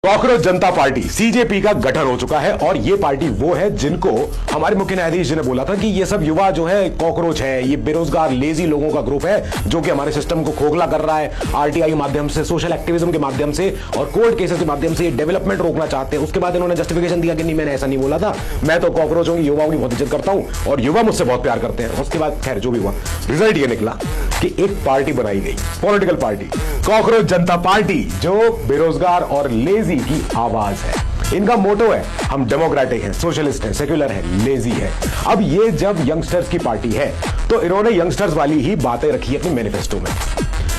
Cockroach जनता party CJP का गठन हो चुका है और ये पार्टी वो है जिनको हमारे मुख्य न्यायाधीश जी ने बोला था कि ये सब युवा जो है कॉकरोच है, ये बेरोजगार लेजी लोगों का ग्रुप है जो कि हमारे सिस्टम को खोखला कर रहा है। आरटीआई के माध्यम से, सोशल एक्टिविज्म के माध्यम से और कोर्ट केसेस के माध्यम से ये डेवलपमेंट रोकना चाहते हैं। उसके बाद इन्होंने जस्टिफिकेशन दिया कि नहीं, मैंने ऐसा नहीं बोला था, मैं तो कॉकरोचों की, युवाओं की बहुत इज्जत करता हूं और युवा मुझसे बहुत प्यार करते हैं। उसके बाद खैर जो भी हुआ, रिजल्ट ये निकला कि एक पार्टी बनाई गई, पॉलिटिकल पार्टी, कॉकरोच जनता पार्टी, जो बेरोजगार और लेजी की आवाज है। इनका मोटो है, हम डेमोक्रेटिक हैं, सोशलिस्ट हैं, सेक्युलर हैं, लेजी है। अब ये जब यंगस्टर्स की पार्टी है तो इन्होंने यंगस्टर्स वाली ही बातें रखी अपने मैनिफेस्टो में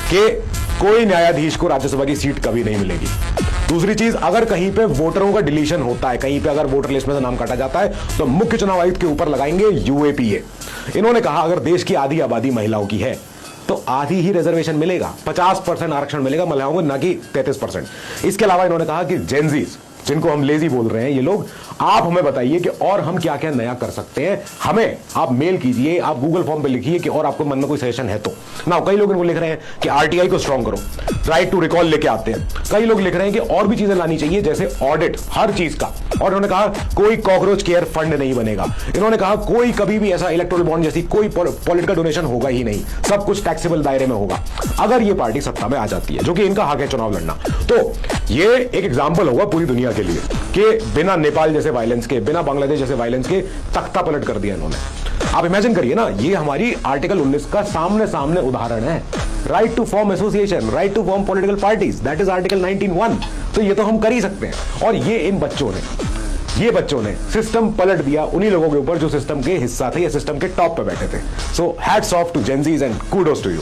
कि कोई न्यायाधीश को राज्यसभा की सीट कभी नहीं मिलेगी। दूसरी चीज, अगर कहीं पे वोटरों का डिलीशन होता है, कहीं पे अगर वोटर लिस्ट में से नाम काटा जाता है तो मुख्य चुनाव आयुक्त के ऊपर लगाएंगे यूएपीए। इन्होंने कहा अगर देश की आधी आबादी महिलाओं की है तो आधी ही रिजर्वेशन मिलेगा, 50% आरक्षण मिलेगा महिलाओं को, ना कि 33%। इसके अलावा इन्होंने कहा कि जेनजीज, जिनको हम लेजी बोल रहे हैं, ये लोग, आप हमें बताइए कि और हम क्या क्या नया कर सकते हैं। हमें आप मेल कीजिए, आप गूगल फॉर्म पे लिखिए कि और आपको मन में कोई सजेशन है तो। ना कई लोग इनको लिख रहे हैं कि आरटीआई को स्ट्रांग करो, राइट टू रिकॉल लेके आते हैं। कई लोग लिख रहे हैं कि और भी चीजें लानी चाहिए जैसे ऑडिट हर चीज का। और इन्होंने कहा कोई कॉकरोच केयर फंड नहीं बनेगा। इन्होंने कहा कोई कभी भी ऐसा इलेक्टोरल बॉन्ड जैसी कोई पॉलिटिकल डोनेशन होगा ही नहीं, सब कुछ टैक्सेबल दायरे में होगा अगर ये पार्टी सत्ता में आ जाती है, जो कि इनका हक है चुनाव लड़ना। तो ये एक एग्जाम्पल होगा पूरी दुनिया के लिए कि बिना नेपाल जैसे वायलेंस के, बिना बांग्लादेश जैसे वायलेंस के तख्ता पलट कर दिया इन्होंने। आप इमेजिन करिए ना, ये हमारी आर्टिकल 19 का सामने सामने उदाहरण है। Right to form association, right to form political parties, that is article 19(1). तो ये तो हम कर ही सकते हैं। और ये बच्चों ने सिस्टम पलट दिया उन्हीं लोगों के ऊपर जो सिस्टम के हिस्सा थे या सिस्टम के टॉप पे बैठे थे। So hats off to Gen Zs and kudos to you.